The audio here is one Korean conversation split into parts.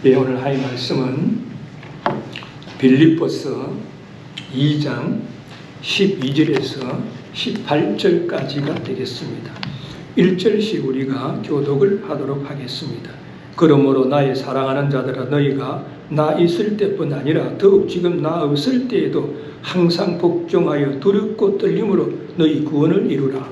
예, 오늘 할 말씀은 빌립보서 2장 12절에서 18절까지가 되겠습니다. 1절씩 우리가 교독을 하도록 하겠습니다. 그러므로 나의 사랑하는 자들아, 너희가 나 있을 때뿐 아니라 더욱 지금 나 없을 때에도 항상 복종하여 두렵고 떨림으로 너희 구원을 이루라.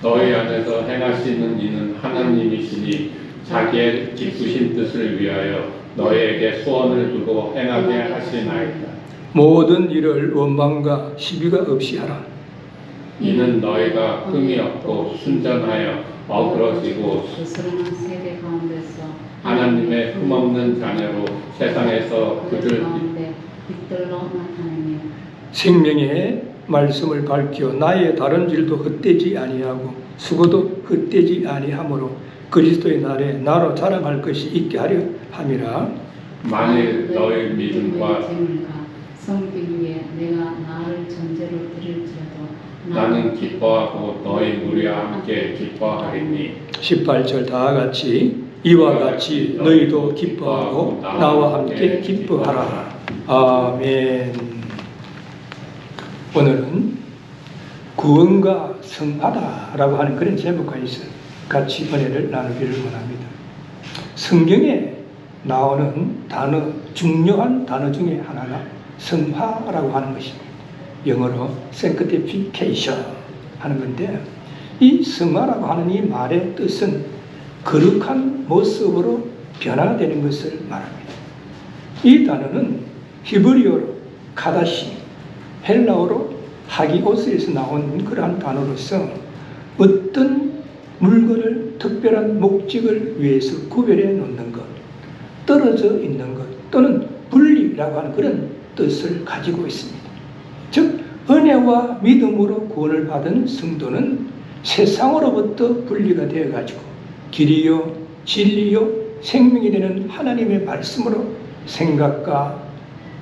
너희 안에서 행하시는 이는 하나님이시니 자기의 기쁘신 뜻을 위하여 너희에게 소원을 두고 행하게 하시나이다. 모든 일을 원망과 시비가 없이 하라. 이는 너희가 흠이 없고 순전하여 어그러지고 거스르는 세대 가운데서 하나님의 흠없는 자녀로 세상에서 그들 가운데 빛들로 나타내며 생명의 말씀을 밝혀 나의 다른 일도 헛되지 아니하고 수고도 헛되지 아니하므로 그리스도의 날에 나로 자랑할 것이 있게 하려 함이라. 만일 너희 믿음과 재물과 섬기기 위해 내가 나를 전제로 드릴지라도 나는 기뻐하고 너희 무리와 함께 기뻐하리니 18절 다 같이 이와 같이 너희도 기뻐하고 나와 함께 기뻐하라. 아멘. 오늘은 구원과 성하다라고 하는 그런 제목과 있어 같이 은혜를 나누기를 원합니다. 성경에 나오는 단어, 중요한 단어 중에 하나가 성화라고 하는 것입니다. 영어로 sanctification 하는 건데, 이 성화라고 하는 이 말의 뜻은 거룩한 모습으로 변화되는 것을 말합니다. 이 단어는 히브리어로 카다시, 헬라어로 하기오스에서 나온 그러한 단어로서 어떤 물건을 특별한 목적을 위해서 구별해 놓는 것, 떨어져 있는 것 또는 분리라고 하는 그런 뜻을 가지고 있습니다. 즉 은혜와 믿음으로 구원을 받은 성도는 세상으로부터 분리가 되어가지고 길이요 진리요 생명이 되는 하나님의 말씀으로 생각과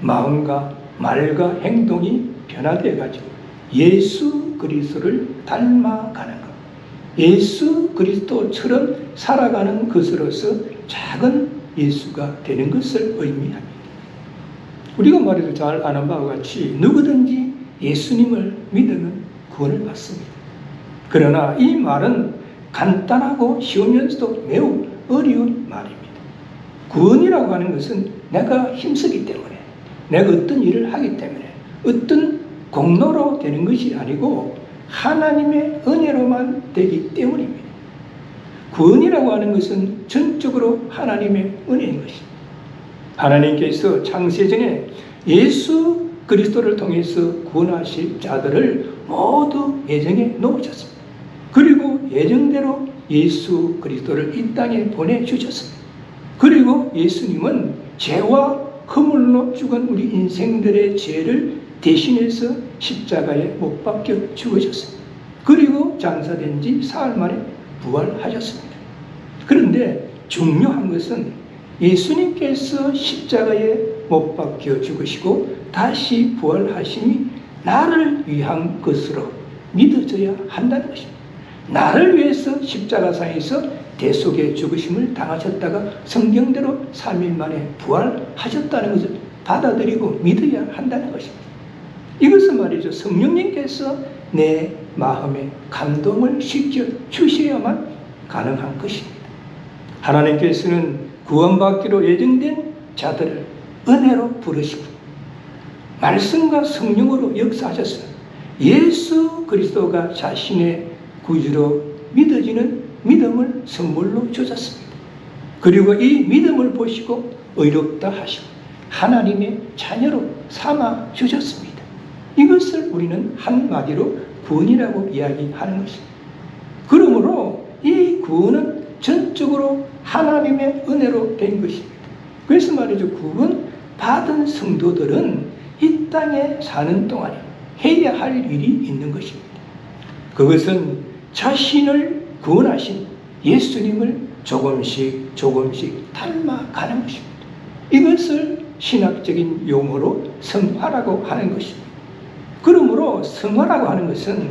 마음과 말과 행동이 변화되어가지고 예수 그리스도를 닮아가는 것, 예수 그리스도처럼 살아가는 것으로서 작은 예수가 되는 것을 의미합니다. 우리가 말해도 잘 아는 바와 같이 누구든지 예수님을 믿으면 구원을 받습니다. 그러나 이 말은 간단하고 쉬우면서도 매우 어려운 말입니다. 구원이라고 하는 것은 내가 힘쓰기 때문에, 내가 어떤 일을 하기 때문에, 어떤 공로로 되는 것이 아니고 하나님의 은혜로만 되기 때문입니다. 구원이라고 하는 것은 전적으로 하나님의 은혜인 것입니다. 하나님께서 창세전에 예수 그리스도를 통해서 구원하실 자들을 모두 예정해 놓으셨습니다. 그리고 예정대로 예수 그리스도를 이 땅에 보내주셨습니다. 그리고 예수님은 죄와 허물로 죽은 우리 인생들의 죄를 대신해서 십자가에 못 박혀 죽으셨습니다. 그리고 장사된 지 사흘 만에 부활하셨습니다. 그런데 중요한 것은 예수님께서 십자가에 못 박혀 죽으시고 다시 부활하심이 나를 위한 것으로 믿어져야 한다는 것입니다. 나를 위해서 십자가상에서 대속의 죽으심을 당하셨다가 성경대로 3일 만에 부활하셨다는 것을 받아들이고 믿어야 한다는 것입니다. 이것은 말이죠, 성령님께서 내 마음에 감동을 시켜 주셔야만 가능한 것입니다. 하나님께서는 구원받기로 예정된 자들을 은혜로 부르시고 말씀과 성령으로 역사하셨어요. 예수 그리스도가 자신의 구주로 믿어지는 믿음을 선물로 주셨습니다. 그리고 이 믿음을 보시고 의롭다 하시고 하나님의 자녀로 삼아 주셨습니다. 이것을 우리는 한마디로 구원이라고 이야기하는 것입니다. 그러므로 이 구원은 전적으로 하나님의 은혜로 된 것입니다. 그래서 말이죠, 구원 받은 성도들은 이 땅에 사는 동안에 해야 할 일이 있는 것입니다. 그것은 자신을 구원하신 예수님을 조금씩 닮아가는 것입니다. 이것을 신학적인 용어로 성화라고 하는 것입니다. 그러므로 성화라고 하는 것은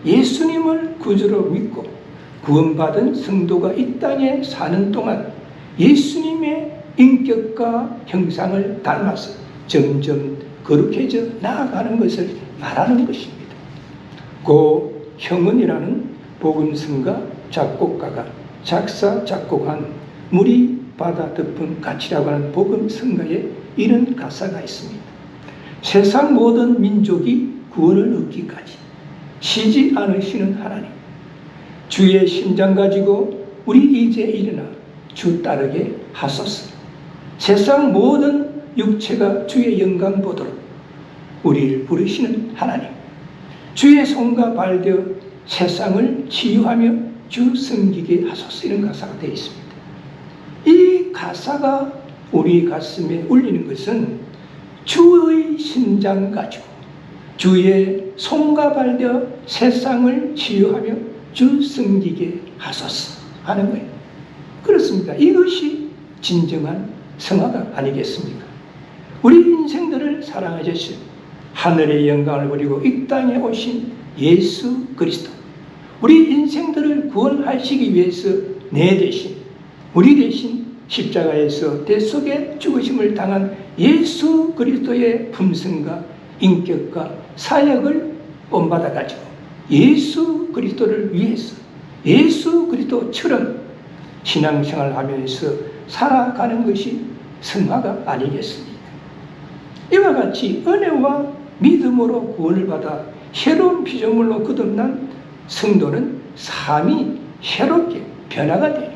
예수님을 구주로 믿고 구원받은 성도가 이 땅에 사는 동안 예수님의 인격과 형상을 닮아서 점점 거룩해져 나아가는 것을 말하는 것입니다. 고 형은이라는 복음성가 작곡가가 작사 작곡한 물이 바다 덮은 가치라고 하는 복음성가에 이런 가사가 있습니다. 세상 모든 민족이 구원을 얻기까지 쉬지 않으시는 하나님, 주의 심장 가지고 우리 이제 일어나 주 따르게 하소서. 세상 모든 육체가 주의 영광 보도록 우리를 부르시는 하나님, 주의 손과 발되어 세상을 치유하며 주 섬기게 하소서. 이런 가사가 되어 있습니다. 이 가사가 우리 가슴에 울리는 것은 주의 심장 가지고 주의 손과 발되어 세상을 치유하며 주 섬기게 하소서 하는 거예요. 그렇습니다. 이것이 진정한 성화가 아니겠습니까? 우리 인생들을 사랑하셔서 하늘의 영광을 버리고 이 땅에 오신 예수 그리스도, 우리 인생들을 구원하시기 위해서 내 대신, 우리 대신 십자가에서 대속의 죽으심을 당한 예수 그리스도의 품성과 인격과 사역을 본받아 가지고 예수 그리스도를 위해서 예수 그리스도처럼 신앙생활을 하면서 살아가는 것이 성화가 아니겠습니까? 이와 같이 은혜와 믿음으로 구원을 받아 새로운 피조물로 거듭난 성도는 삶이 새롭게 변화가 돼요.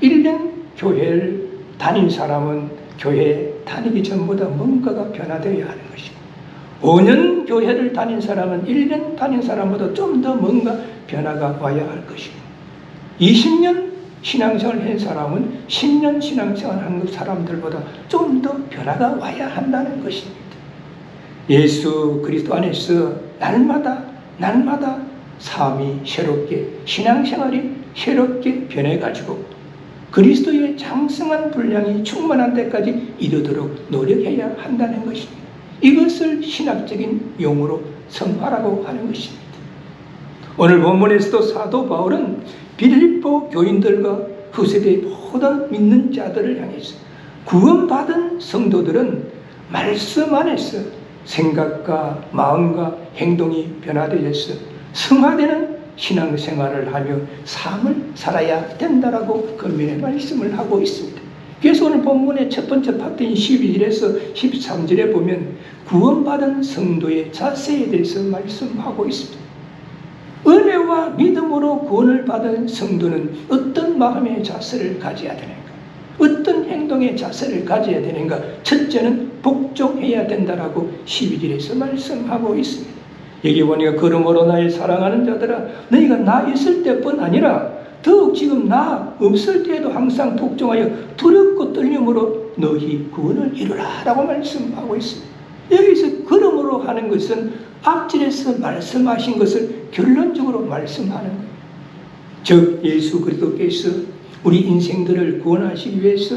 1년 교회를 다닌 사람은 교회 다니기 전보다 뭔가가 변화되어야 하는 것이고, 5년 교회를 다닌 사람은 1년 다닌 사람보다 좀 더 뭔가 변화가 와야 할 것이고, 20년 신앙생활을 한 사람은 10년 신앙생활을 한 사람들보다 좀 더 변화가 와야 한다는 것입니다. 예수 그리스도 안에서 날마다 삶이 새롭게, 신앙생활이 새롭게 변해가지고 그리스도의 장성한 분량이 충만한 데까지 이르도록 노력해야 한다는 것입니다. 이것을 신학적인 용어로 성화라고 하는 것입니다. 오늘 본문에서도 사도 바울은 빌립보 교인들과 후세대의 모든 믿는 자들을 향해서 구원받은 성도들은 말씀 안에서 생각과 마음과 행동이 변화되어서 성화되는 신앙생활을 하며 삶을 살아야 된다라고 권면의 말씀을 하고 있습니다. 그래서 오늘 본문의 첫 번째 파트인 12절에서 13절에 보면 구원받은 성도의 자세에 대해서 말씀하고 있습니다. 은혜와 믿음으로 구원을 받은 성도는 어떤 마음의 자세를 가져야 되는가? 어떤 행동의 자세를 가져야 되는가? 첫째는 복종해야 된다라고 12절에서 말씀하고 있습니다. 여기 보니까 그러므로 나의 사랑하는 자들아, 너희가 나 있을 때뿐 아니라 더욱 지금 나 없을 때에도 항상 복종하여 두렵고 떨림으로 너희 구원을 이루라 라고 말씀하고 있습니다. 여기서 그러므로 하는 것은 앞절에서 말씀하신 것을 결론적으로 말씀하는 거예요. 즉 예수 그리스도께서 우리 인생들을 구원하시기 위해서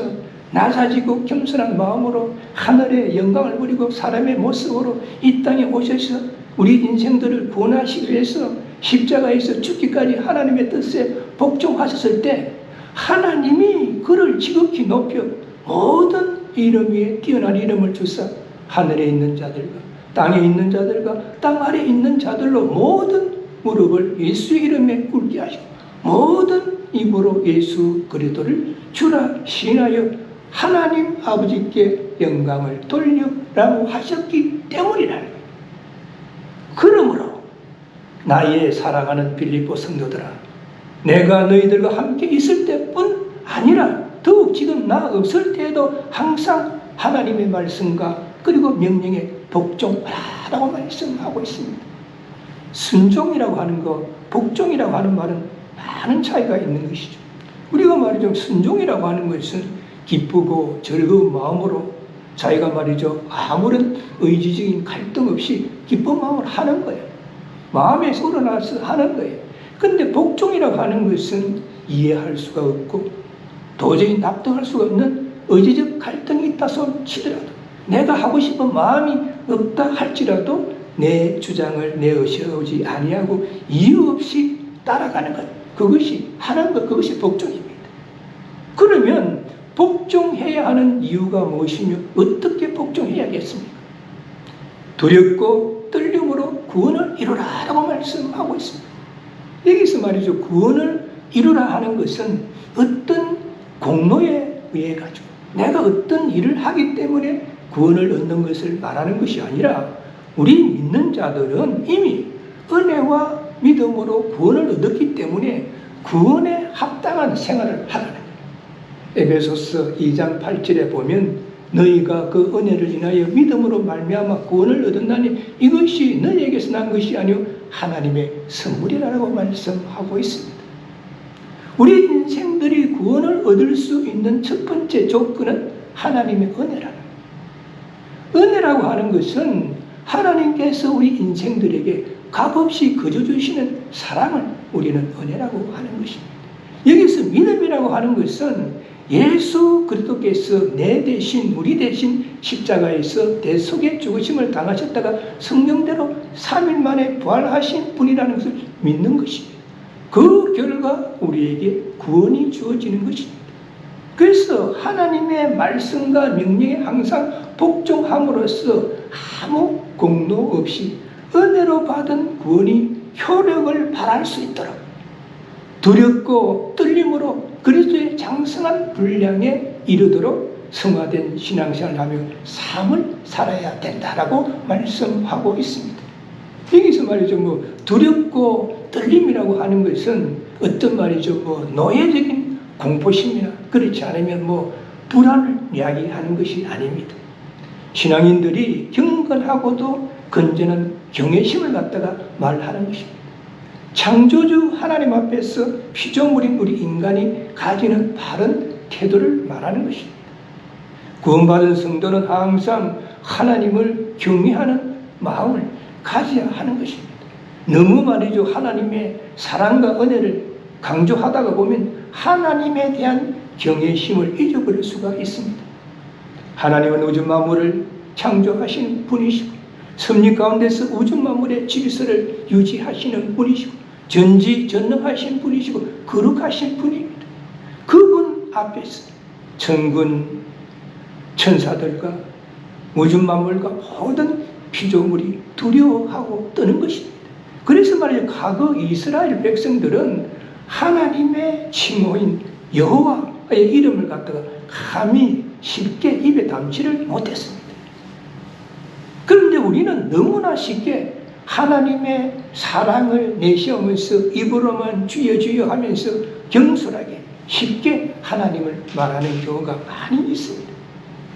낮아지고 겸손한 마음으로 하늘의 영광을 부리고 사람의 모습으로 이 땅에 오셔서 우리 인생들을 구원하시기 위해서 십자가에서 죽기까지 하나님의 뜻에 복종하셨을 때 하나님이 그를 지극히 높여 모든 이름 위에 뛰어난 이름을 주사 하늘에 있는 자들과 땅에 있는 자들과 땅 아래에 있는 자들로 모든 무릎을 예수의 이름에 꿇게 하시고 모든 입으로 예수 그리스도를 주라 시인하여 하나님 아버지께 영광을 돌리라고 하셨기 때문이라는 거예요. 그러므로 나의 사랑하는 빌립보 성도들아, 내가 너희들과 함께 있을 때뿐 아니라 더욱 지금 나 없을 때에도 항상 하나님의 말씀과 그리고 명령에 복종하라고 말씀하고 있습니다. 순종이라고 하는 것, 복종이라고 하는 말은 많은 차이가 있는 것이죠. 우리가 말이죠, 순종이라고 하는 것은 기쁘고 즐거운 마음으로 자기가 말이죠, 아무런 의지적인 갈등 없이 기쁜 마음으로 하는 거예요. 마음에서 우러나서 하는 거예요. 근데 복종이라고 하는 것은 이해할 수가 없고 도저히 납득할 수가 없는 의지적 갈등이 있다 손 치더라도, 내가 하고 싶은 마음이 없다 할지라도 내 주장을 내어세우지 아니하고 이유 없이 따라가는 것, 그것이 하는 것, 그것이 복종입니다. 그러면 복종해야 하는 이유가 무엇이며 어떻게 복종해야겠습니까? 두렵고 떨림으로 구원을 이루라라고 말씀하고 있습니다. 여기서 말이죠. 구원을 이루라 하는 것은 어떤 공로에 의해 가지고 내가 어떤 일을 하기 때문에 구원을 얻는 것을 말하는 것이 아니라 우리 믿는 자들은 이미 은혜와 믿음으로 구원을 얻었기 때문에 구원에 합당한 생활을 하라는 거예요. 에베소서 2장 8절에 보면 너희가 그 은혜를 인하여 믿음으로 말미암아 구원을 얻었나니 이것이 너희에게서 난 것이 아니요 하나님의 선물이라고 말씀하고 있습니다. 우리 인생들이 구원을 얻을 수 있는 첫 번째 조건은 하나님의 은혜라는 거예요. 은혜라고 하는 것은 하나님께서 우리 인생들에게 값없이 거저 주시는 사랑을 우리는 은혜라고 하는 것입니다. 여기서 믿음이라고 하는 것은 예수 그리스도께서 내 대신 우리 대신 십자가에서 대속의 죽으심을 당하셨다가 성령대로 3일 만에 부활하신 분이라는 것을 믿는 것입니다. 그 결과 우리에게 구원이 주어지는 것입니다. 그래서 하나님의 말씀과 명령에 항상 복종함으로써 아무 공로 없이 은혜로 받은 구원이 효력을 발할 수 있도록 두렵고 떨림으로 그리스도의 장성한 분량에 이르도록 성화된 신앙생활을 하며 삶을 살아야 된다라고 말씀하고 있습니다. 여기서 말이죠. 두렵고 떨림이라고 하는 것은 어떤 말이죠. 노예적인 공포심이나 그렇지 않으면 불안을 이야기하는 것이 아닙니다. 신앙인들이 경건하고도 건전한 경외심을 갖다가 말하는 것입니다. 창조주 하나님 앞에서 피조물인 우리 인간이 가지는 바른 태도를 말하는 것입니다. 구원받은 성도는 항상 하나님을 경외하는 마음을 가져야 하는 것입니다. 너무 말이죠. 하나님의 사랑과 은혜를 강조하다가 보면 하나님에 대한 경외심을 잊어버릴 수가 있습니다. 하나님은 우주 만물을 창조하시는 분이시고 섭리 가운데서 우주 만물의 질서를 유지하시는 분이시고 전지전능하신 분이시고 거룩하신 분입니다. 그분 앞에서 천군 천사들과 우주 만물과 모든 피조물이 두려워하고 떠는 것입니다. 그래서 말이죠. 과거 이스라엘 백성들은 하나님의 칭호인 여호와의 이름을 갖다가 감히 쉽게 입에 담지를 못했습니다. 그런데 우리는 너무나 쉽게 하나님의 사랑을 내세우면서 입으로만 주여 주여 하면서 경솔하게 쉽게 하나님을 말하는 경우가 많이 있습니다.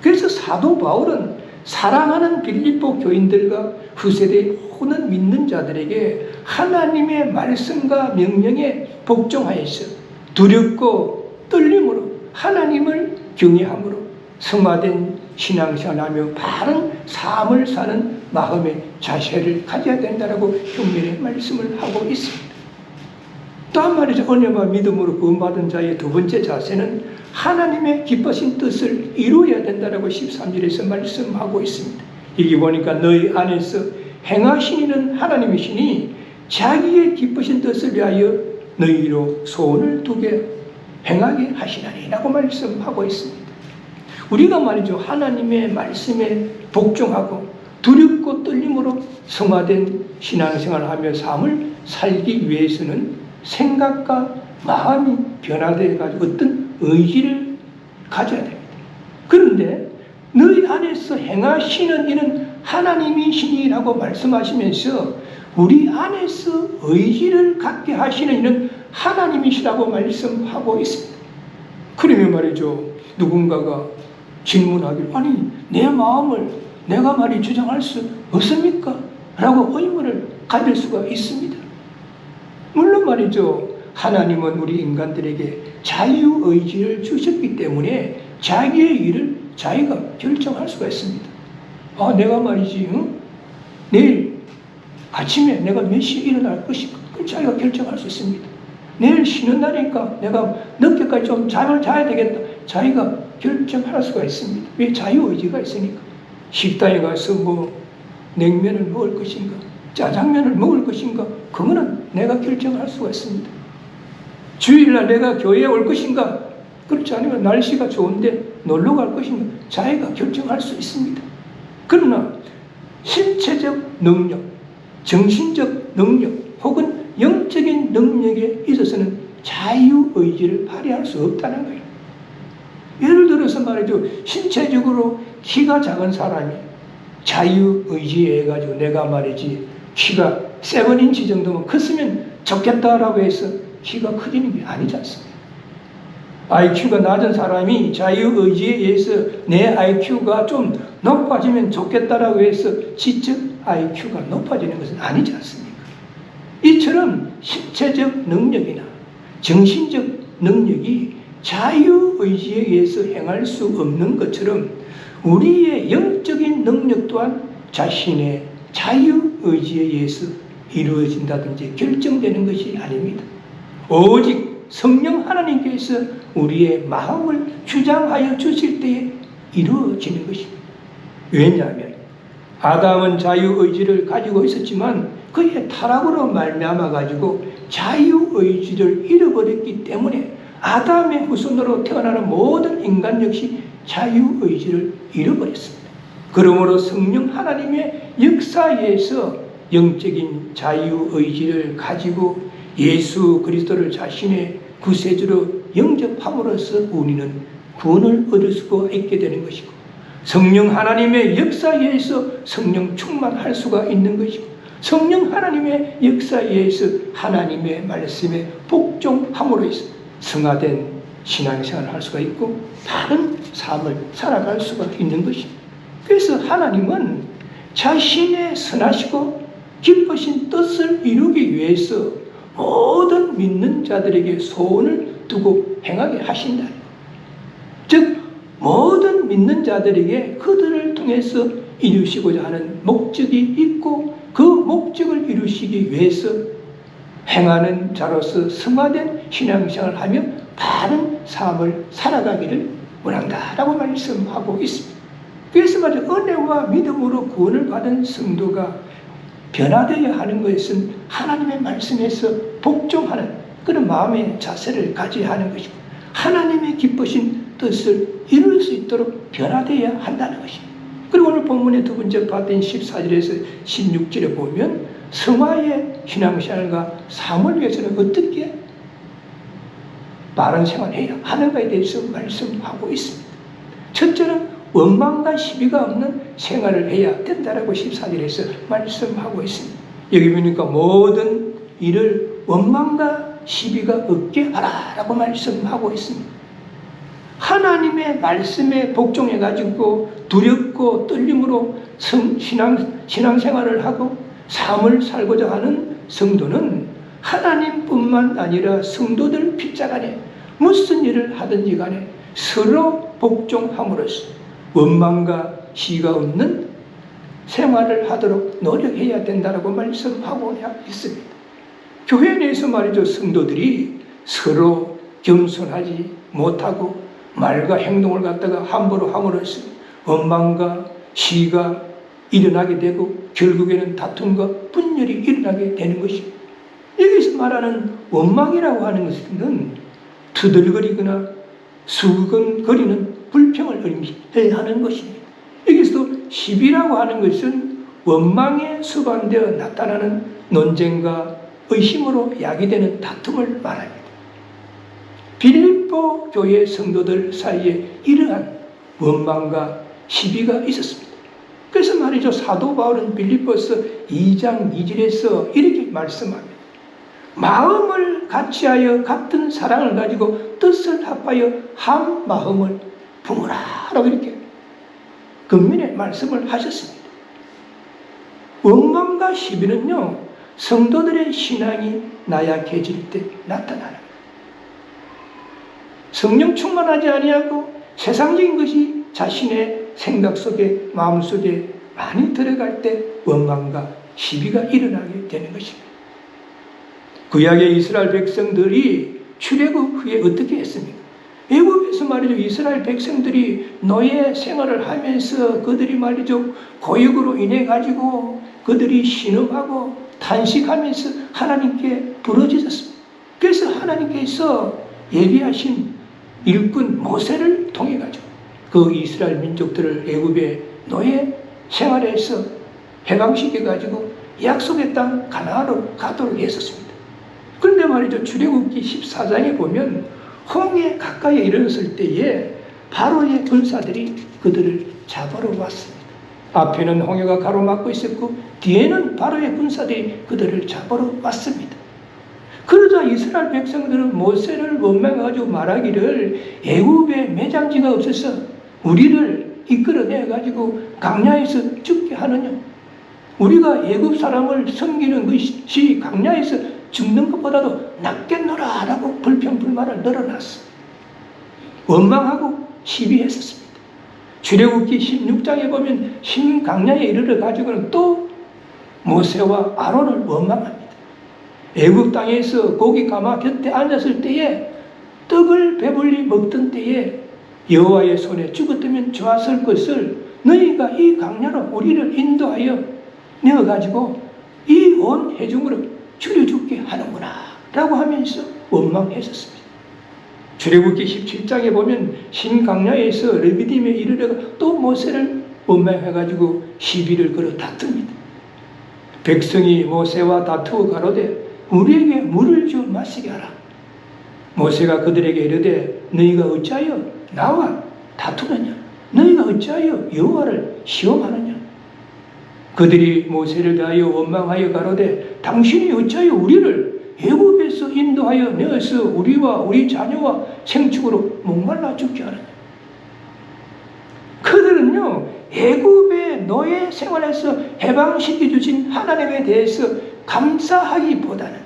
그래서 사도 바울은 사랑하는 빌립보 교인들과 후세대의 모든 믿는 자들에게 하나님의 말씀과 명령에 복종하여서 두렵고 떨림으로 하나님을 경외함으로 성화된 신앙생활하며 바른 삶을 사는 마음의 자세를 가져야 된다라고 흉년의 말씀을 하고 있습니다. 또 한 말이죠. 은혜와 믿음으로 구원받은 자의 두 번째 자세는 하나님의 기쁘신 뜻을 이루어야 된다라고 13절에서 말씀하고 있습니다. 여기 보니까 너희 안에서 행하신 이는 하나님이시니 자기의 기쁘신 뜻을 위하여 너희로 소원을 두게 행하게 하시나니라고 말씀하고 있습니다. 우리가 말이죠. 하나님의 말씀에 복종하고 두렵고 떨림으로 성화된 신앙생활을 하며 삶을 살기 위해서는 생각과 마음이 변화되어 가지고 어떤 의지를 가져야 됩니다. 그런데 너희 안에서 행하시는 이는 하나님이시니라고 말씀하시면서 우리 안에서 의지를 갖게 하시는 이는 하나님이시라고 말씀하고 있습니다. 그러면 말이죠. 누군가가 질문하기를 아니 내 마음을 내가 말이 주장할 수 없습니까? 라고 의문을 가질 수가 있습니다. 물론 말이죠. 하나님은 우리 인간들에게 자유의지를 주셨기 때문에 자기의 일을 자기가 결정할 수가 있습니다. 내가 말이지 내일 아침에 내가 몇 시에 일어날 것인가 그건 자기가 결정할 수 있습니다. 내일 쉬는 날이니까 내가 늦게까지 좀 잠을 자야 되겠다. 자기가 결정할 수가 있습니다. 왜? 자유의지가 있으니까. 식당에 가서 냉면을 먹을 것인가 짜장면을 먹을 것인가 그거는 내가 결정할 수가 있습니다. 주일날 내가 교회에 올 것인가 그렇지 않으면 날씨가 좋은데 놀러 갈 것인가 자기가 결정할 수 있습니다. 그러나 신체적 능력, 정신적 능력 혹은 영적인 능력에 있어서는 자유의지를 발휘할 수 없다는 거예요. 예를 들어서 말이죠. 신체적으로 키가 작은 사람이 자유의지에 해가지고 내가 말이지 키가 7인치 정도면 컸으면 좋겠다라고 해서 키가 커지는 게 아니지 않습니까? IQ가 낮은 사람이 자유의지에 의해서 내 IQ가 좀 높아지면 좋겠다라고 해서 지적 IQ가 높아지는 것은 아니지 않습니까? 이처럼 신체적 능력이나 정신적 능력이 자유의지에 의해서 행할 수 없는 것처럼 우리의 영적인 능력 또한 자신의 자유의지에 의해서 이루어진다든지 결정되는 것이 아닙니다. 오직 성령 하나님께서 우리의 마음을 주장하여 주실 때에 이루어지는 것입니다. 왜냐하면 아담은 자유의지를 가지고 있었지만 그의 타락으로 말미암아 가지고 자유의지를 잃어버렸기 때문에 아담의 후손으로 태어나는 모든 인간 역시 자유의지를 잃어버렸습니다. 그러므로 성령 하나님의 역사에서 영적인 자유의지를 가지고 예수 그리스도를 자신의 구세주로 영접함으로써 우리는 구원을 얻을 수가 있게 되는 것이고 성령 하나님의 역사에서 성령 충만할 수가 있는 것이고 성령 하나님의 역사에서 하나님의 말씀에 복종함으로써 성화된 신앙생활을 할 수가 있고 다른 삶을 살아갈 수가 있는 것입니다. 그래서 하나님은 자신의 선하시고 기쁘신 뜻을 이루기 위해서 모든 믿는 자들에게 소원을 두고 행하게 하신다. 즉 모든 믿는 자들에게 그들을 통해서 이루시고자 하는 목적이 있고 그 목적을 이루시기 위해서 행하는 자로서 성화된 신앙생활을 하며 바른 삶을 살아가기를 원한다라고 말씀하고 있습니다. 그래서 말이죠. 은혜와 믿음으로 구원을 받은 성도가 변화되어야 하는 것은 하나님의 말씀에서 복종하는 그런 마음의 자세를 가져야 하는 것이고 하나님의 기쁘신 뜻을 이룰 수 있도록 변화되어야 한다는 것입니다. 그리고 오늘 본문의 두 번째 파트인 14절에서 16절에 보면 성화의 신앙생활과 삶을 위해서는 어떻게 바른 생활을 해야 하는가에 대해서 말씀하고 있습니다. 첫째는 원망과 시비가 없는 생활을 해야 된다라고 14절에서 말씀하고 있습니다. 여기 보니까 모든 일을 원망과 시비가 없게 하라라고 말씀하고 있습니다. 하나님의 말씀에 복종해가지고 두렵고 떨림으로 신앙생활을 하고 삶을 살고자 하는 성도는 하나님뿐만 아니라 성도들 핏자간에 무슨 일을 하든지 간에 서로 복종함으로써 원망과 시가 없는 생활을 하도록 노력해야 된다고 말씀하고 있습니다. 교회 내에서 말이죠. 성도들이 서로 겸손하지 못하고 말과 행동을 갖다가 함부로 함으로써 원망과 시가 일어나게 되고 결국에는 다툼과 분열이 일어나게 되는 것입니다. 여기서 말하는 원망이라고 하는 것은 투덜거리거나 수근거리는 불평을 의미해야 하는 것입니다. 여기서도 시비라고 하는 것은 원망에 수반되어 나타나는 논쟁과 의심으로 야기되는 다툼을 말합니다. 빌립보 교회 성도들 사이에 이러한 원망과 시비가 있었습니다. 그래서 말이죠. 사도 바울은 빌립보서 2장 2절에서 이렇게 말씀합니다. 마음을 같이하여 같은 사랑을 가지고 뜻을 합하여 한 마음을 품으라라고 이렇게 금면에 말씀을 하셨습니다. 원망과 시비는요, 성도들의 신앙이 나약해질 때 나타나는 성령 충만하지 아니하고 세상적인 것이 자신의 생각 속에 마음 속에 많이 들어갈 때 원망과 시비가 일어나게 되는 것입니다. 구약의 이스라엘 백성들이 출애굽 후에 어떻게 했습니까? 애굽에서 말이죠. 이스라엘 백성들이 노예 생활을 하면서 그들이 말이죠. 고역으로 인해 가지고 그들이 신음하고 탄식하면서 하나님께 부르짖었습니다. 그래서 하나님께서 예비하신 일꾼 모세를 통해 가지고 그 이스라엘 민족들을 애굽의 노예 생활에서 해방시켜가지고 약속의 땅 가나안으로 가도록 했었습니다. 그런데 말이죠, 출애굽기 14장에 보면 홍해 가까이에 이르렀을 때에 바로의 군사들이 그들을 잡으러 왔습니다. 앞에는 홍해가 가로막고 있었고 뒤에는 바로의 군사들이 그들을 잡으러 왔습니다. 그러자 이스라엘 백성들은 모세를 원망해가지고 말하기를 애굽에 매장지가 없어서 우리를 이끌어내가지고 강야에서 죽게 하느냐, 우리가 애굽 사람을 섬기는 것이 강야에서 죽는 것보다도 낫겠노라 라고 불평불만을 늘어놨어. 원망하고 시비했었습니다. 출애굽기 16장에 보면 신강야에 이르러 가지고는 또 모세와 아론을 원망합니다. 애굽 땅에서 고기 가마 곁에 앉았을 때에 떡을 배불리 먹던 때에 여호와의 손에 죽었다면 좋았을 것을 너희가 이 강야로 우리를 인도하여 내어가지고 이 온 회중으로 죽여죽게 하는구나 라고 하면서 원망했었습니다. 출애굽기 17장에 보면 신강야에서 르비딤에 이르러가 또 모세를 원망해가지고 시비를 걸어 다툽니다. 백성이 모세와 다투어 가로되 우리에게 물을 주 마시게 하라. 모세가 그들에게 이르되 너희가 어찌하여 나와 다투느냐, 너희가 어찌하여 여호와를 시험하느냐. 그들이 모세를 대하여 원망하여 가로되 당신이 어찌하여 우리를 애굽에서 인도하여 내어서 우리와 우리 자녀와 생축으로 목말라 죽게 하느냐. 그들은요, 애굽의 노예 생활에서 해방시켜 주신 하나님에 대해서 감사하기보다는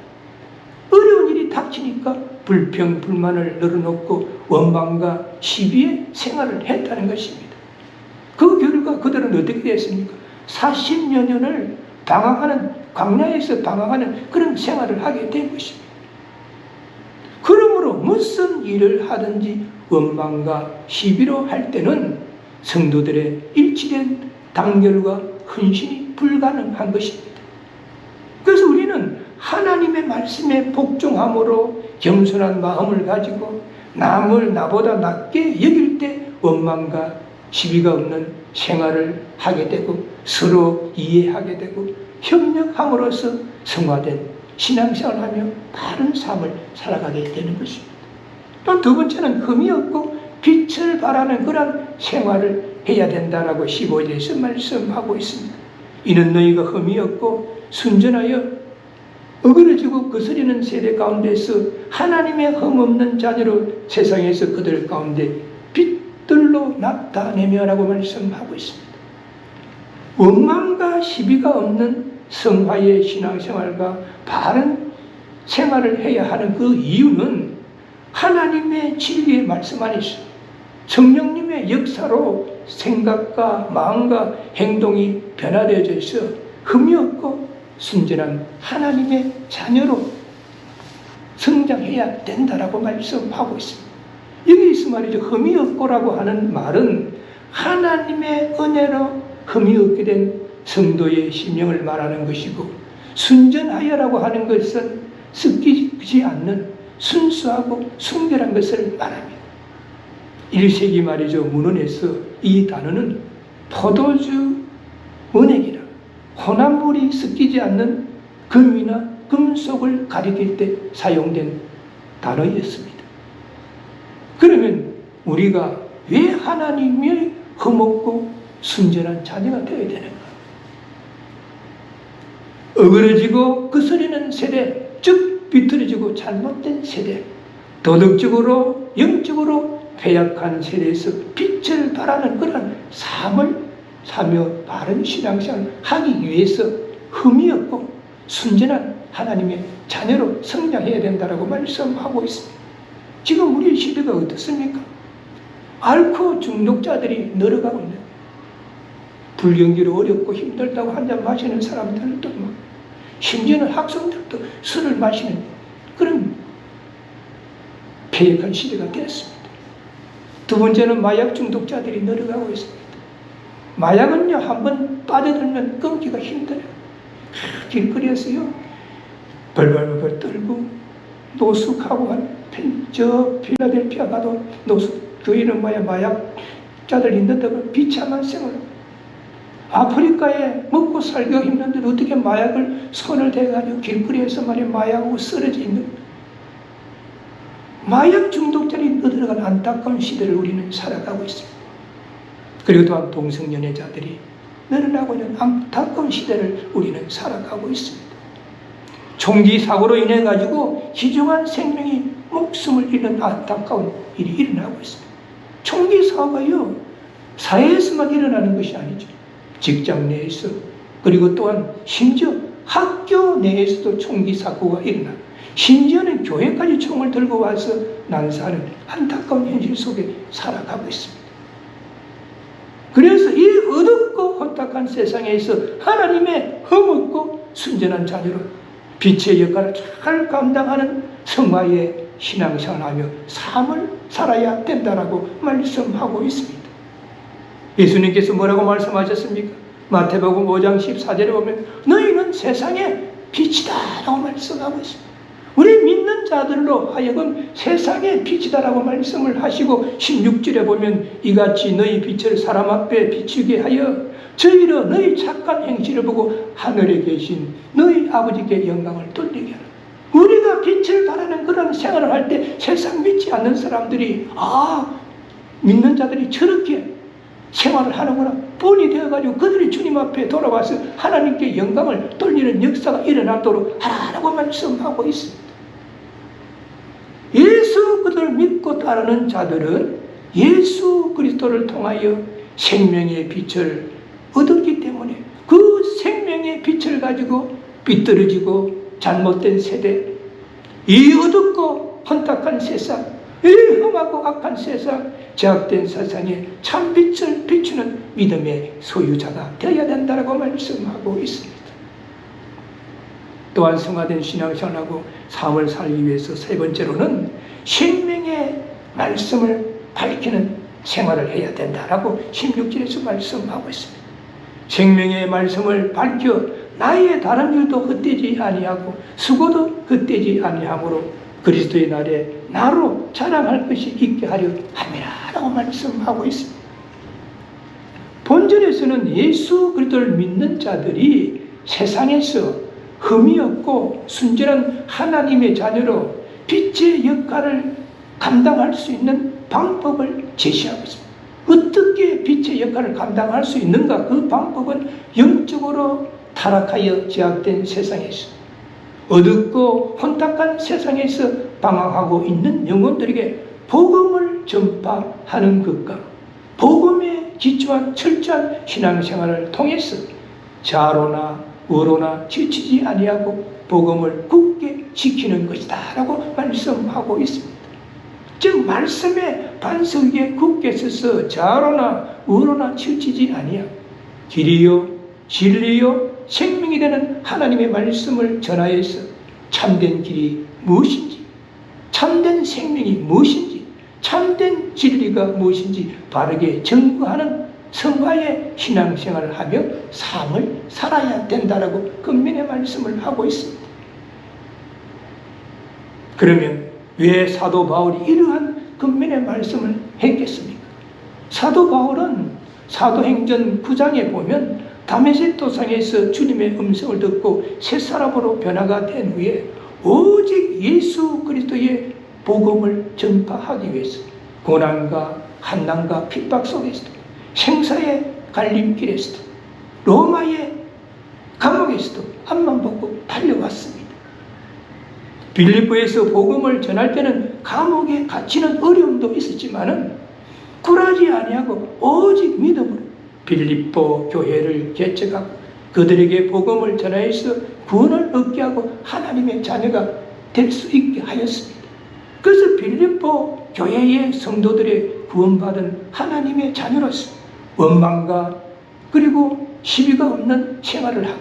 어려운 일이 닥치니까 불평 불만을 늘어놓고 원망과 시비의 생활을 했다는 것입니다. 그 결과 그들은 어떻게 됐습니까? 40여 년을 방황하는, 광야에서 방황하는 그런 생활을 하게 된 것입니다. 그러므로 무슨 일을 하든지 원망과 시비로 할 때는 성도들의 일치된 단결과 헌신이 불가능한 것입니다. 그래서 우리는 하나님의 말씀에 복종함으로 겸손한 마음을 가지고 남을 나보다 낮게 여길 때 원망과 시비가 없는 생활을 하게 되고 서로 이해하게 되고 협력함으로써 성화된 신앙생활을 하며 바른 삶을 살아가게 되는 것입니다. 또 두 번째는 흠이 없고 빛을 발하는 그런 생활을 해야 된다라고 15절에서 말씀하고 있습니다. 이는 너희가 흠이 없고 순전하여 어그러지고 거스리는 세대 가운데서 하나님의 흠없는 자녀로 세상에서 그들 가운데 빛들로 나타내며라고 말씀하고 있습니다. 원망과 시비가 없는 성화의 신앙생활과 바른 생활을 해야 하는 그 이유는 하나님의 진리의 말씀 안에서 성령님의 역사로 생각과 마음과 행동이 변화되어져 있어 흠이 없고 순전한 하나님의 자녀로 성장해야 된다라고 말씀하고 있습니다. 여기서 말이죠, 흠이 없고라고 하는 말은 하나님의 은혜로 흠이 없게 된 성도의 심령을 말하는 것이고, 순전하여라고 하는 것은 섞이지 않는 순수하고 순결한 것을 말합니다. 1세기 말이죠, 문헌에서 이 단어는 포도주 원액이라 혼합물이 섞이지 않는 금이나 금속을 가리킬 때 사용된 단어였습니다. 그러면 우리가 왜 하나님의 흠없고 순전한 자녀가 되어야 되는가? 어그러지고 거스리는 세대, 즉 비틀어지고 잘못된 세대, 도덕적으로 영적으로 패약한 세대에서 빛을 발하는 그런 삶을 사며 바른 신앙생활을 하기 위해서 흠이 없고 순전한 하나님의 자녀로 성장해야 된다고 말씀하고 있습니다. 지금 우리 시대가 어떻습니까? 알코올 중독자들이 늘어가고 있는, 불경기로 어렵고 힘들다고 한잔 마시는 사람들도 막, 심지어는 학생들도 술을 마시는 그런 폐역한 시대가 되었습니다. 두 번째는 마약 중독자들이 늘어가고 있습니다. 마약은요, 한번 빠져들면 끊기가 힘들어요. 길거리에서요, 벌벌벌 떨고 노숙하고 저 필라델피아 가도 노숙, 교회는 마약 자들 있는데도 비참한 생활. 아프리카에 먹고 살기가 힘든데 어떻게 마약을 손을 대가지고 길거리에서 말이야 마약하고 쓰러져 있는 마약 중독자들이 늘어나는 안타까운 시대를 우리는 살아가고 있습니다. 그리고 또한 동성연애자들이 늘어나고 있는 안타까운 시대를 우리는 살아가고 있습니다. 총기 사고로 인해 가지고 귀중한 생명이 목숨을 잃는 안타까운 일이 일어나고 있습니다. 총기 사고가요 사회에서만 일어나는 것이 아니죠. 직장 내에서 그리고 또한 심지어 학교 내에서도 총기 사고가 일어나 심지어는 교회까지 총을 들고 와서 난사하는 안타까운 현실 속에 살아가고 있습니다. 그래서 이 어둡고 혼탁한 세상에서 하나님의 흠없고 순전한 자녀로 빛의 역할을 잘 감당하는 성화의 신앙생활하며 삶을 살아야 된다라고 말씀하고 있습니다. 예수님께서 뭐라고 말씀하셨습니까? 마태복음 5장 14절에 보면 너희는 세상의 빛이다 라고 말씀하고 있습니다. 우리 믿는 자들로 하여금 세상의 빛이다라고 말씀을 하시고 16절에 보면 이같이 너희 빛을 사람 앞에 비추게 하여 저희로 너희 착한 행실을 보고 하늘에 계신 너희 아버지께 영광을 돌리게 하라. 우리가 빛을 발하는 그런 생활을 할 때 세상 믿지 않는 사람들이 믿는 자들이 저렇게 생활을 하는구나 뻔히 되어가지고 그들이 주님 앞에 돌아와서 하나님께 영광을 돌리는 역사가 일어나도록 하라고 말씀하고 있습니다. 예수 그리스도를 믿고 따르는 자들은 예수 그리스도를 통하여 생명의 빛을 얻었기 때문에 그 생명의 빛을 가지고 삐뚤어지고 잘못된 세대, 이 어둡고 혼탁한 세상, 이 험하고 악한 세상, 제약된 세상에 참빛을 비추는 믿음의 소유자가 되어야 된다고 말씀하고 있습니다. 또한 성화된 신앙생활하고 삶을 살기 위해서 세 번째로는 생명의 말씀을 밝히는 생활을 해야 된다라고 16절에서 말씀하고 있습니다. 생명의 말씀을 밝혀 나의 다른 일도 헛되지 아니하고 수고도 헛되지 아니하므로 그리스도의 날에 나로 자랑할 것이 있게 하려 함이라라고 말씀하고 있습니다. 본절에서는 예수 그리스도를 믿는 자들이 세상에서 흠이 없고 순전한 하나님의 자녀로 빛의 역할을 감당할 수 있는 방법을 제시하고 있습니다. 어떻게 빛의 역할을 감당할 수 있는가? 그 방법은 영적으로 타락하여 제약된 세상에서 어둡고 혼탁한 세상에서 방황하고 있는 영혼들에게 복음을 전파하는 것과 복음에 기초한 철저한 신앙생활을 통해서 자로나 의로나 지치지 아니하고 복음을 굳게 지키는 것이다 라고 말씀하고 있습니다. 즉 말씀의 반석 위에 굳게 서서 자로나 의로나 지치지 아니하고 길이요 진리요 생명이 되는 하나님의 말씀을 전하여서 참된 길이 무엇인지, 참된 생명이 무엇인지, 참된 진리가 무엇인지 바르게 증거하는 성화의 신앙생활을 하며 삶을 살아야 된다라고 근면의 말씀을 하고 있습니다. 그러면 왜 사도 바울이 이러한 근면의 말씀을 했겠습니까? 사도 바울은 사도행전 9장에 보면 다메섹 도상에서 주님의 음성을 듣고 새 사람으로 변화가 된 후에 오직 예수 그리스도의 복음을 전파하기 위해서 고난과 한난과 핍박 속에서도 생사의 갈림길에서도 로마의 감옥에서도 앞만 보고 달려왔습니다. 빌립보에서 복음을 전할 때는 감옥에 갇히는 어려움도 있었지만은 굴하지 아니하고 오직 믿음으로 빌립보 교회를 개척하고 그들에게 복음을 전하여서 구원을 얻게 하고 하나님의 자녀가 될 수 있게 하였습니다. 그래서 빌립보 교회의 성도들의 구원받은 하나님의 자녀로서 원망과 그리고 시비가 없는 생활을 하고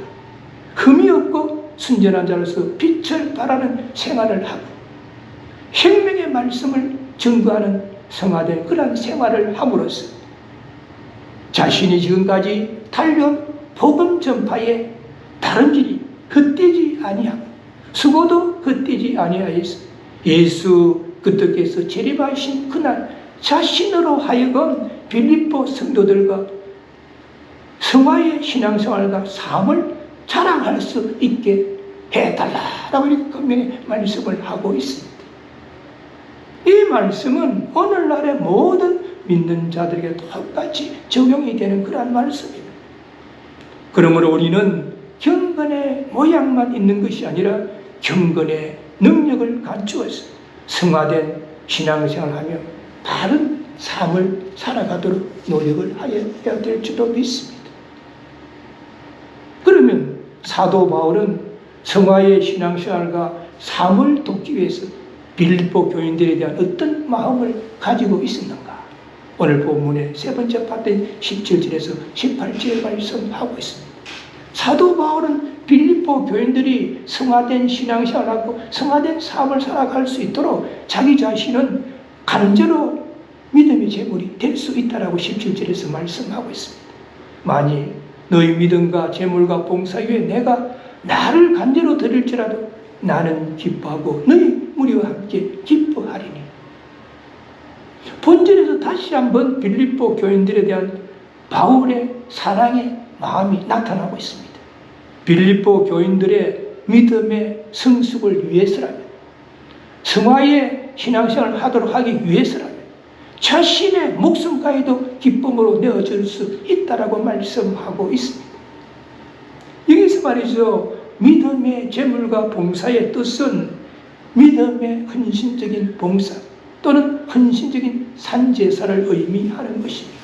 흠이 없고 순전한 자로서 빛을 발하는 생활을 하고 생명의 말씀을 증거하는 성화된 그러한 생활을 함으로써 자신이 지금까지 달려온 복음 전파에 다른 길이 헛되지 아니하고 수고도 헛되지 아니하여서 예수 그리스도께서 재림하신 그날 자신으로 하여금 빌립보 성도들과 성화의 신앙생활과 삶을 자랑할 수 있게 해달라라고 이렇게 분명히 말씀을 하고 있습니다. 이 말씀은 오늘날의 모든 믿는 자들에게 똑같이 적용이 되는 그러한 말씀입니다. 그러므로 우리는 경건의 모양만 있는 것이 아니라 경건의 능력을 갖추어서 성화된 신앙생활을 하며 바른 삶을 살아가도록 노력을 해야 될 줄로 믿습니다. 그러면 사도 바울은 성화의 신앙생활과 삶을 돕기 위해서 빌립보 교인들에 대한 어떤 마음을 가지고 있었는가? 오늘 본문의 세 번째 파트인 17절에서 18절에 말씀하고 있습니다. 사도 바울은 빌립보 교인들이 성화된 신앙생활하고 성화된 삶을 살아갈 수 있도록 자기 자신은 간절로 믿음의 제물이 될 수 있다라고 17절에서 말씀하고 있습니다. 만일 너희 믿음과 제물과 봉사 위에 내가 나를 간절로 드릴지라도 나는 기뻐하고 너희 무리와 함께 기뻐하리니. 본절에서 다시 한번 빌립보 교인들에 대한 바울의 사랑의 마음이 나타나고 있습니다. 빌립보 교인들의 믿음의 성숙을 위해서라면, 성화의 신앙생활을 하도록 하기 위해서라면 자신의 목숨까지도 기쁨으로 내어줄 수 있다라고 말씀하고 있습니다. 여기서 말이죠, 믿음의 제물과 봉사의 뜻은 믿음의 헌신적인 봉사 또는 헌신적인 산제사를 의미하는 것입니다.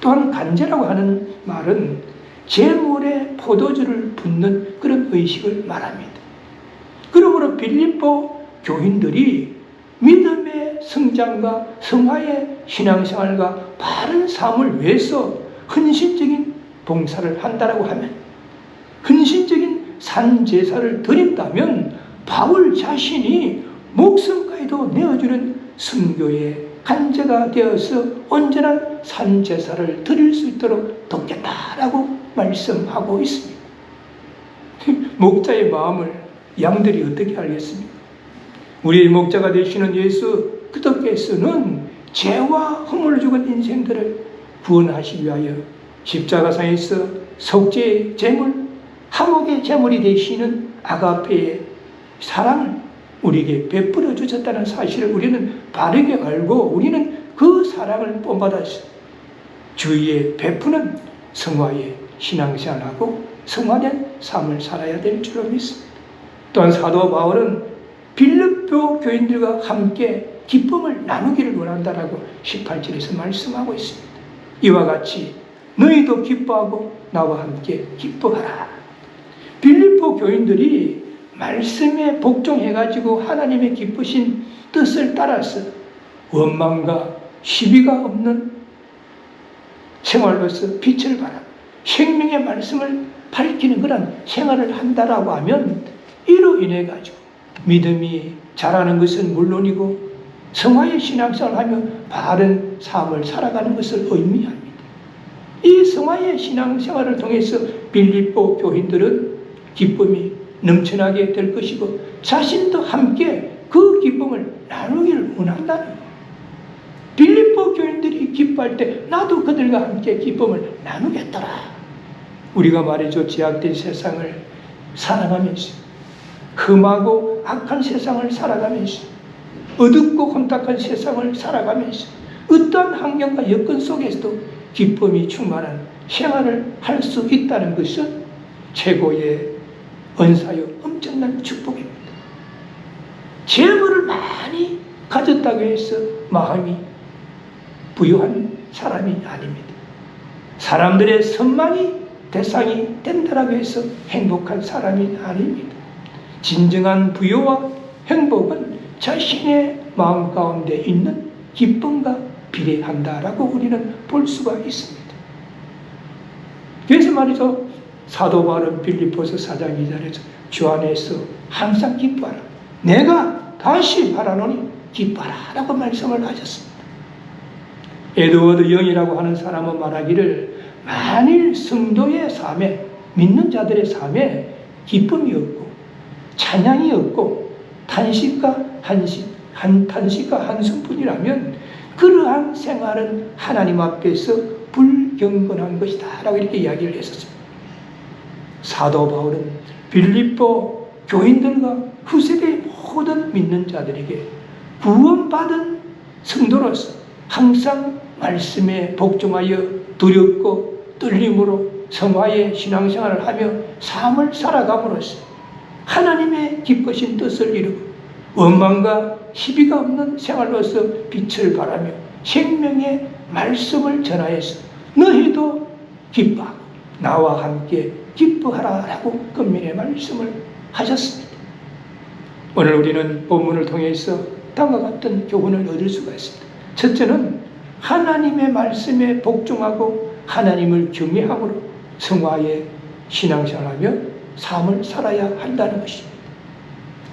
또한 간제라고 하는 말은 제물에 포도주를 붓는 그런 의식을 말합니다. 그러므로 빌립보 교인들이 믿음의 성장과 성화의 신앙생활과 바른 삶을 위해서 헌신적인 봉사를 한다라고 하면, 헌신적인 산제사를 드린다면 바울 자신이 목숨까지도 내어주는 순교의 간제가 되어서 온전한 산제사를 드릴 수 있도록 돕겠다라고 말씀하고 있습니다. 목자의 마음을 양들이 어떻게 알겠습니까? 우리의 목자가 되시는 예수 그리스도께서는 죄와 허물을 죽은 인생들을 구원하시기 위하여 십자가상에서 속죄의 제물, 화목의 제물이 되시는 아가페의 사랑을 우리에게 베풀어 주셨다는 사실을 우리는 바르게 알고, 우리는 그 사랑을 본받아서 주위에 베푸는 성화의 신앙생활하고 성화된 삶을 살아야 될 줄로 믿습니다. 또한 사도 바울은 빌립보 교인들과 함께 기쁨을 나누기를 원한다라고 18절에서 말씀하고 있습니다. 이와 같이 너희도 기뻐하고 나와 함께 기뻐하라. 빌립보 교인들이 말씀에 복종해가지고 하나님의 기쁘신 뜻을 따라서 원망과 시비가 없는 생활로서 빛을 발하고 생명의 말씀을 밝히는 그런 생활을 한다라고 하면, 이로 인해 가지고 믿음이 자라는 것은 물론이고 성화의 신앙생활을 하며 바른 삶을 살아가는 것을 의미합니다. 이 성화의 신앙생활을 통해서 빌립보 교인들은 기쁨이 넘쳐나게 될 것이고 자신도 함께 그 기쁨을 나누기를 원한다는 거예요. 빌립보 교인들이 기뻐할 때 나도 그들과 함께 기쁨을 나누겠더라. 우리가 말이죠, 제약된 세상을 살아가면서, 험하고 악한 세상을 살아가면서, 어둡고 혼탁한 세상을 살아가면서 어떠한 환경과 여건 속에서도 기쁨이 충만한 생활을 할 수 있다는 것은 최고의 은사요 엄청난 축복입니다. 재물을 많이 가졌다고 해서 마음이 부유한 사람이 아닙니다. 사람들의 선망이 대상이 된다고 해서 행복한 사람이 아닙니다. 진정한 부유와 행복은 자신의 마음 가운데 있는 기쁨과 비례한다라고 우리는 볼 수가 있습니다. 그래서 말이죠, 사도 바울은 빌립보서 4장 2절에서 주 안에서 항상 기뻐하라. 내가 다시 말하노니 기뻐하라 라고 말씀을 하셨습니다. 에드워드 영이라고 하는 사람은 말하기를, 만일 성도의 삶에, 믿는 자들의 삶에 기쁨이 없고 찬양이 없고 탄식과 한숨뿐이라면 그러한 생활은 하나님 앞에서 불경건한 것이다 라고 이렇게 이야기를 했었습니다. 사도 바울은 빌립보 교인들과 후세대의 모든 믿는 자들에게 구원받은 성도로서 항상 말씀에 복종하여 두렵고 떨림으로 성화의 신앙생활을 하며 삶을 살아감으로써 하나님의 기쁘신 뜻을 이루고 원망과 시비가 없는 생활로서 빛을 발하며 생명의 말씀을 전하여서 너희도 기뻐하고 나와 함께 기뻐하라 라고 금민의 말씀을 하셨습니다. 오늘 우리는 본문을 통해서 다음과 같은 교훈을 얻을 수가 있습니다. 첫째는 하나님의 말씀에 복종하고 하나님을 경외함으로 성화의 신앙생활하며 삶을 살아야 한다는 것입니다.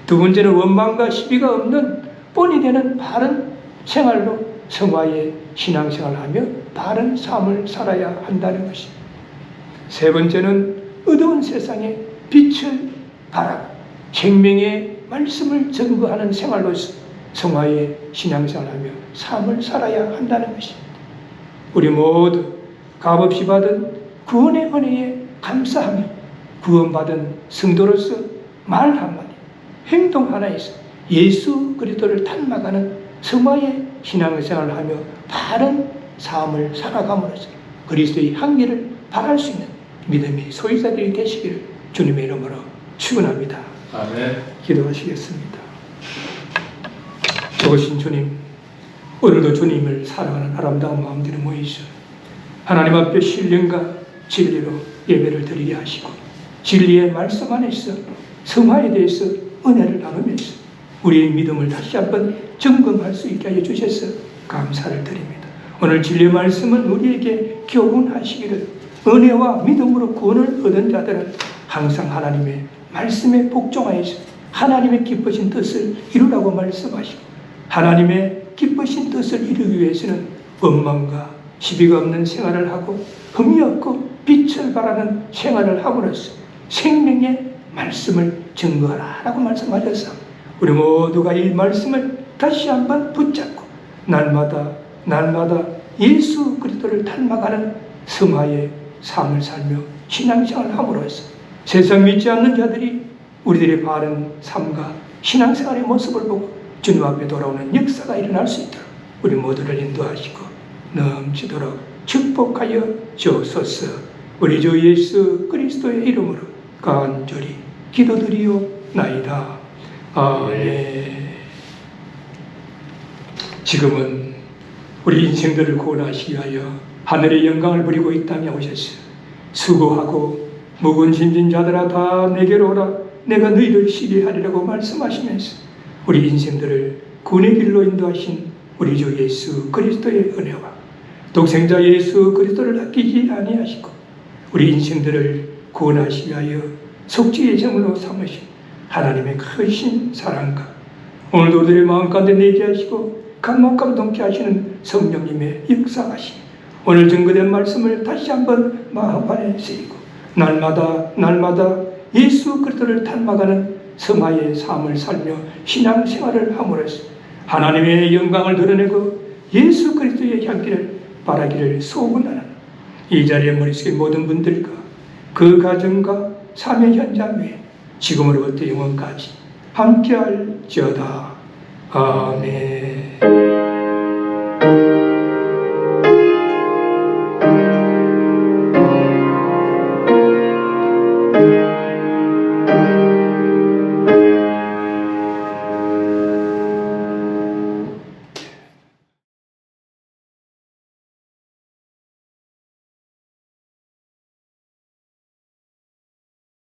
두 번째는 원망과 시비가 없는 본이 되는 바른 생활로 성화의 신앙생활하며 바른 삶을 살아야 한다는 것입니다. 세 번째는 어두운 세상에 빛을 발하고 생명의 말씀을 증거하는 생활로서 성화의 신앙생활하며 삶을 살아야 한다는 것입니다. 우리 모두 값없이 받은 구원의 은혜에 감사하며 구원받은 성도로서 말 한마디, 행동 하나에서 예수 그리스도를 닮아가는 성화의 신앙생활을 하며 바른 삶을 살아감으로써 그리스도의 향기를 발할 수 있는 믿음의 소유자들이 되시기를 주님의 이름으로 축원합니다. 아멘. 기도하시겠습니다. 좋으신 주님, 오늘도 주님을 사랑하는 아름다운 마음들이 모이셔 하나님 앞에 신령과 진리로 예배를 드리게 하시고 진리의 말씀 안에서 성화에 대해서 은혜를 나누면서 우리의 믿음을 다시 한번 점검할 수 있게 하여 주셔서 감사를 드립니다. 오늘 진리의 말씀은 우리에게 교훈하시기를 은혜와 믿음으로 구원을 얻은 자들은 항상 하나님의 말씀에 복종하여서 하나님의 기쁘신 뜻을 이루라고 말씀하시고 하나님의 기쁘신 뜻을 이루기 위해서는 원망과 시비가 없는 생활을 하고 흠이 없고 빛을 발하는 생활을 함으로써 생명의 말씀을 증거하라 라고 말씀하셔서 우리 모두가 이 말씀을 다시 한번 붙잡고 날마다 예수 그리스도를 닮아가는 성화의 삶을 살며 신앙생활을 함으로써 세상 믿지 않는 자들이 우리들의 바른 삶과 신앙생활의 모습을 보고 주님 앞에 돌아오는 역사가 일어날 수 있도록 우리 모두를 인도하시고 넘치도록 축복하여 주옵소서. 우리 주 예수 그리스도의 이름으로 간절히 기도드리옵나이다. 아멘. 지금은 우리 인생들을 구원하시기 위하여 하늘의 영광을 부리고 이 땅에 오셨어요. 수고하고 무거운 짐진 자들아 다 내게로 오라 내가 너희를 쉬게 하리라고 말씀하시면서 우리 인생들을 구원의 길로 인도하신 우리 주 예수 그리스도의 은혜와 독생자 예수 그리스도를 아끼지 아니하시고 우리 인생들을 구원하시기 위하여 속죄의 제물로 삼으신 하나님의 크신 사랑과 오늘도 우리의 마음 가운데 내게 하시고 감동 감동케 하시는 성령님의 역사하심 오늘 증거된 말씀을 다시 한번 마음 안에 새기고 날마다 예수 그리스도를 닮아가는 성화의 삶을 살며 신앙생활을 함으로써 하나님의 영광을 드러내고 예수 그리스도의 향기를 바라기를 소원하는 이 자리에 머릿속에 모든 분들과 그 가정과 삶의 현장 위에 지금으로부터 영원까지 함께할지어다. 아멘.